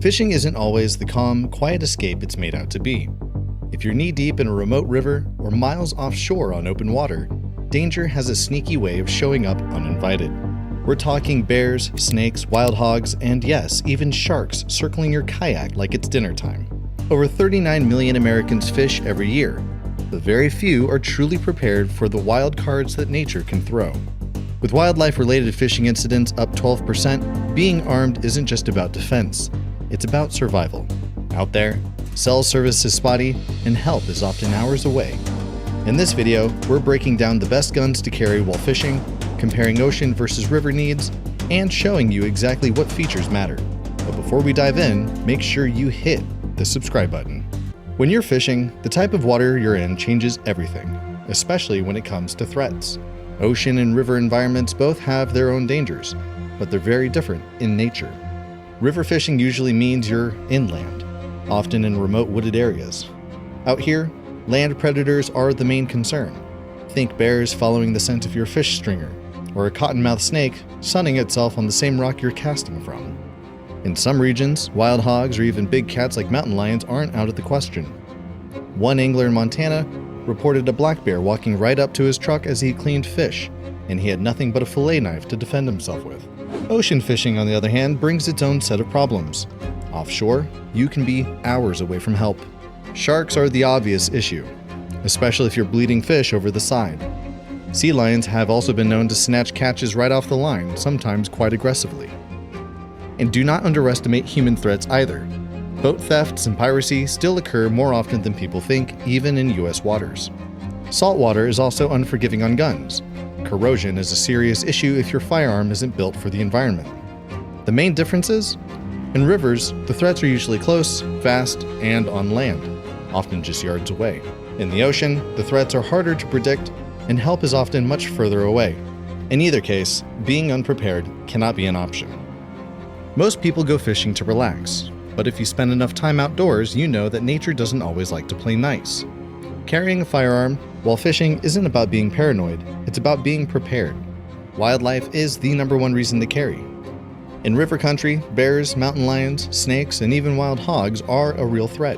Fishing isn't always the calm, quiet escape it's made out to be. If you're knee-deep in a remote river or miles offshore on open water, danger has a sneaky way of showing up uninvited. We're talking bears, snakes, wild hogs, and yes, even sharks circling your kayak like it's dinner time. Over 39 million Americans fish every year, but very few are truly prepared for the wild cards that nature can throw. With wildlife-related fishing incidents up 12%, being armed isn't just about defense, it's about survival. Out there, cell service is spotty, and help is often hours away. In this video, we're breaking down the best guns to carry while fishing, comparing ocean versus river needs, and showing you exactly what features matter. But before we dive in, make sure you hit the subscribe button. When you're fishing, the type of water you're in changes everything, especially when it comes to threats. Ocean and river environments both have their own dangers, but they're very different in nature. River fishing usually means you're inland, often in remote wooded areas. Out here, land predators are the main concern. Think bears following the scent of your fish stringer, or a cottonmouth snake sunning itself on the same rock you're casting from. In some regions, wild hogs or even big cats like mountain lions aren't out of the question. One angler in Montana reported a black bear walking right up to his truck as he cleaned fish, and he had nothing but a fillet knife to defend himself with. Ocean fishing, on the other hand, brings its own set of problems. Offshore, you can be hours away from help. Sharks are the obvious issue, especially if you're bleeding fish over the side. Sea lions have also been known to snatch catches right off the line, sometimes quite aggressively. And do not underestimate human threats either. Boat thefts and piracy still occur more often than people think, even in US waters. Saltwater is also unforgiving on guns. Corrosion is a serious issue if your firearm isn't built for the environment. The main difference is, in rivers, the threats are usually close, fast, and on land, often just yards away. In the ocean, the threats are harder to predict, and help is often much further away. In either case, being unprepared cannot be an option. Most people go fishing to relax, but if you spend enough time outdoors, you know that nature doesn't always like to play nice. Carrying a firearm while fishing isn't about being paranoid, it's about being prepared. Wildlife is the #1 reason to carry. In river country, bears, mountain lions, snakes, and even wild hogs are a real threat,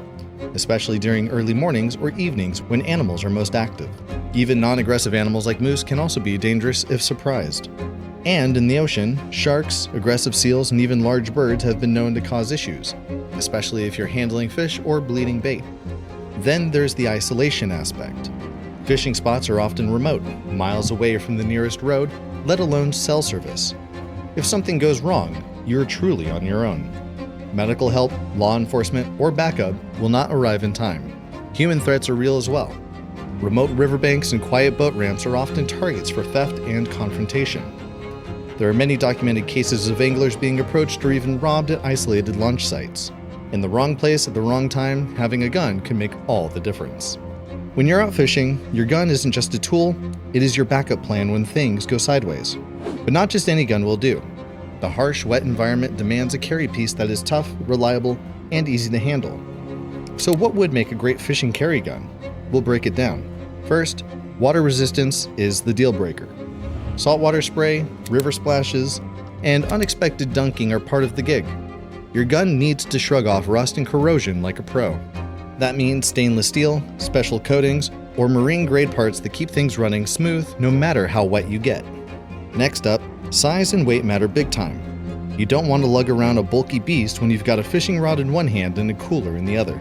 especially during early mornings or evenings when animals are most active. Even non-aggressive animals like moose can also be dangerous if surprised. And in the ocean, sharks, aggressive seals, and even large birds have been known to cause issues, especially if you're handling fish or bleeding bait. Then there's the isolation aspect. Fishing spots are often remote, miles away from the nearest road, let alone cell service. If something goes wrong, you're truly on your own. Medical help, law enforcement, or backup will not arrive in time. Human threats are real as well. Remote riverbanks and quiet boat ramps are often targets for theft and confrontation. There are many documented cases of anglers being approached or even robbed at isolated launch sites. In the wrong place at the wrong time, having a gun can make all the difference. When you're out fishing, your gun isn't just a tool, it is your backup plan when things go sideways. But not just any gun will do. The harsh, wet environment demands a carry piece that is tough, reliable, and easy to handle. So what would make a great fishing carry gun? We'll break it down. First, water resistance is the deal breaker. Saltwater spray, river splashes, and unexpected dunking are part of the gig. Your gun needs to shrug off rust and corrosion like a pro. That means stainless steel, special coatings, or marine-grade parts that keep things running smooth no matter how wet you get. Next up, size and weight matter big time. You don't want to lug around a bulky beast when you've got a fishing rod in one hand and a cooler in the other.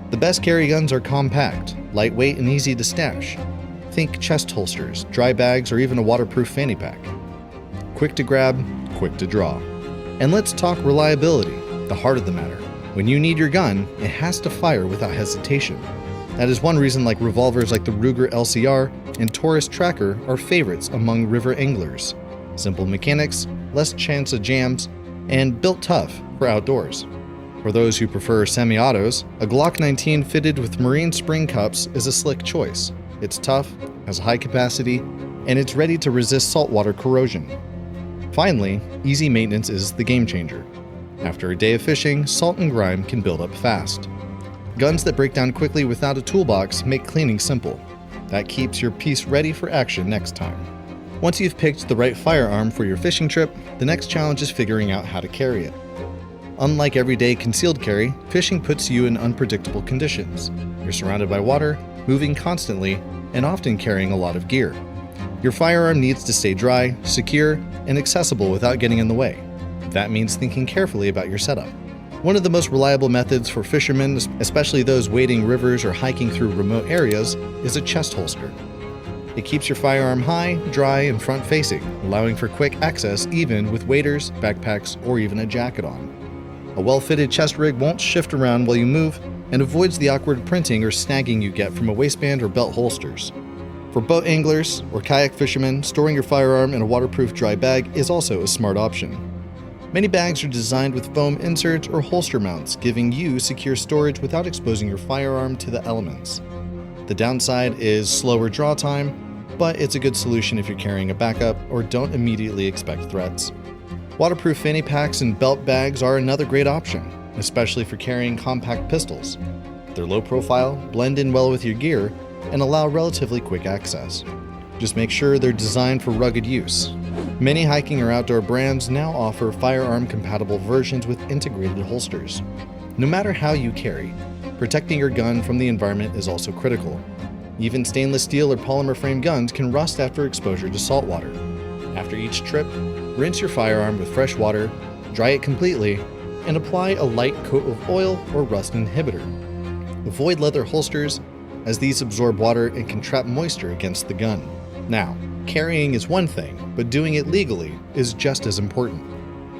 The best carry guns are compact, lightweight, and easy to stash. Think chest holsters, dry bags, or even a waterproof fanny pack. Quick to grab, quick to draw. And let's talk reliability, the heart of the matter. When you need your gun, it has to fire without hesitation. That is one reason revolvers like the Ruger LCR and Taurus Tracker are favorites among river anglers. Simple mechanics, less chance of jams, and built tough for outdoors. For those who prefer semi-autos, a Glock 19 fitted with marine spring cups is a slick choice. It's tough, has high capacity, and it's ready to resist saltwater corrosion. Finally, easy maintenance is the game changer. After a day of fishing, salt and grime can build up fast. Guns that break down quickly without a toolbox make cleaning simple. That keeps your piece ready for action next time. Once you've picked the right firearm for your fishing trip, the next challenge is figuring out how to carry it. Unlike everyday concealed carry, fishing puts you in unpredictable conditions. You're surrounded by water, moving constantly, and often carrying a lot of gear. Your firearm needs to stay dry, secure, and accessible without getting in the way. That means thinking carefully about your setup. One of the most reliable methods for fishermen, especially those wading rivers or hiking through remote areas, is a chest holster. It keeps your firearm high, dry, and front-facing, allowing for quick access even with waders, backpacks, or even a jacket on. A well-fitted chest rig won't shift around while you move and avoids the awkward printing or snagging you get from a waistband or belt holsters. For boat anglers or kayak fishermen, storing your firearm in a waterproof dry bag is also a smart option. Many bags are designed with foam inserts or holster mounts, giving you secure storage without exposing your firearm to the elements. The downside is slower draw time, but it's a good solution if you're carrying a backup or don't immediately expect threats. Waterproof fanny packs and belt bags are another great option, especially for carrying compact pistols. They're low profile, blend in well with your gear, and allow relatively quick access. Just make sure they're designed for rugged use. Many hiking or outdoor brands now offer firearm-compatible versions with integrated holsters. No matter how you carry, protecting your gun from the environment is also critical. Even stainless steel or polymer frame guns can rust after exposure to salt water. After each trip, rinse your firearm with fresh water, dry it completely, and apply a light coat of oil or rust inhibitor. Avoid leather holsters, as these absorb water and can trap moisture against the gun. Now, carrying is one thing, but doing it legally is just as important.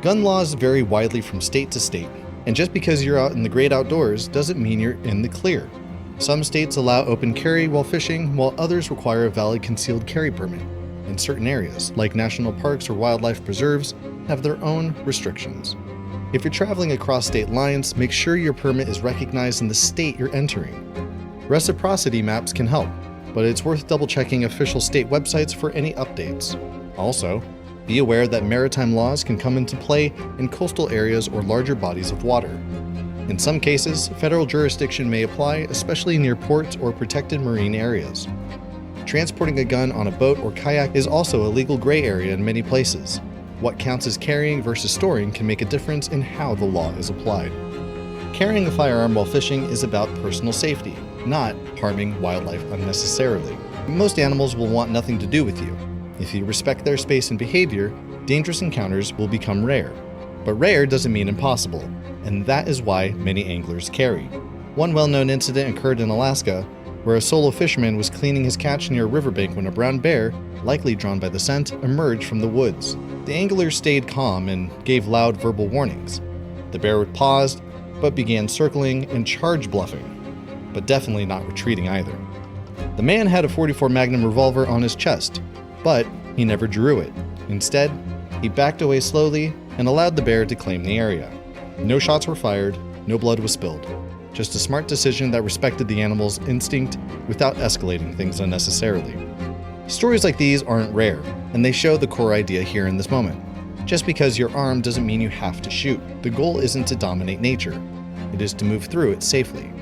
Gun laws vary widely from state to state, and just because you're out in the great outdoors doesn't mean you're in the clear. Some states allow open carry while fishing, while others require a valid concealed carry permit. And certain areas, like national parks or wildlife preserves, have their own restrictions. If you're traveling across state lines, make sure your permit is recognized in the state you're entering. Reciprocity maps can help, but it's worth double-checking official state websites for any updates. Also, be aware that maritime laws can come into play in coastal areas or larger bodies of water. In some cases, federal jurisdiction may apply, especially near ports or protected marine areas. Transporting a gun on a boat or kayak is also a legal gray area in many places. What counts as carrying versus storing can make a difference in how the law is applied. Carrying a firearm while fishing is about personal safety, not harming wildlife unnecessarily. Most animals will want nothing to do with you. If you respect their space and behavior, dangerous encounters will become rare. But rare doesn't mean impossible, and that is why many anglers carry. One well-known incident occurred in Alaska, where a solo fisherman was cleaning his catch near a riverbank when a brown bear, likely drawn by the scent, emerged from the woods. The angler stayed calm and gave loud verbal warnings. The bear paused, but began circling and charge bluffing, but definitely not retreating either. The man had a .44 Magnum revolver on his chest, but he never drew it. Instead, he backed away slowly and allowed the bear to claim the area. No shots were fired, no blood was spilled. Just a smart decision that respected the animal's instinct without escalating things unnecessarily. Stories like these aren't rare, and they show the core idea here in this moment. Just because you're armed doesn't mean you have to shoot. The goal isn't to dominate nature. It is to move through it safely.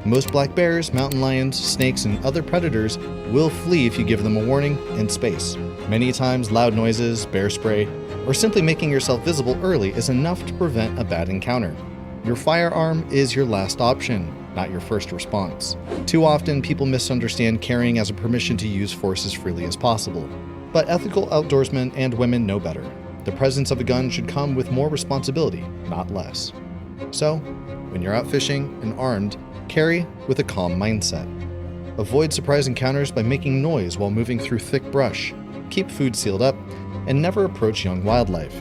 Most black bears, mountain lions, snakes, and other predators will flee if you give them a warning and space. Many times, loud noises, bear spray, or simply making yourself visible early is enough to prevent a bad encounter. Your firearm is your last option, not your first response. Too often, people misunderstand carrying as a permission to use force as freely as possible. But ethical outdoorsmen and women know better. The presence of a gun should come with more responsibility, not less. So, when you're out fishing and armed, carry with a calm mindset. Avoid surprise encounters by making noise while moving through thick brush. Keep food sealed up, and never approach young wildlife.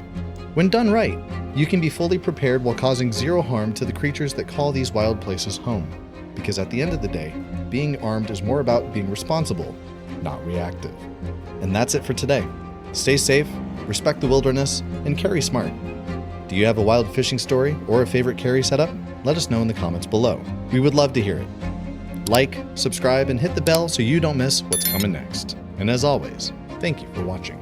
When done right, you can be fully prepared while causing zero harm to the creatures that call these wild places home. Because at the end of the day, being armed is more about being responsible, not reactive. And that's it for today. Stay safe, respect the wilderness, and carry smart. Do you have a wild fishing story or a favorite carry setup? Let us know in the comments below. We would love to hear it. Like, subscribe, and hit the bell so you don't miss what's coming next. And as always, thank you for watching.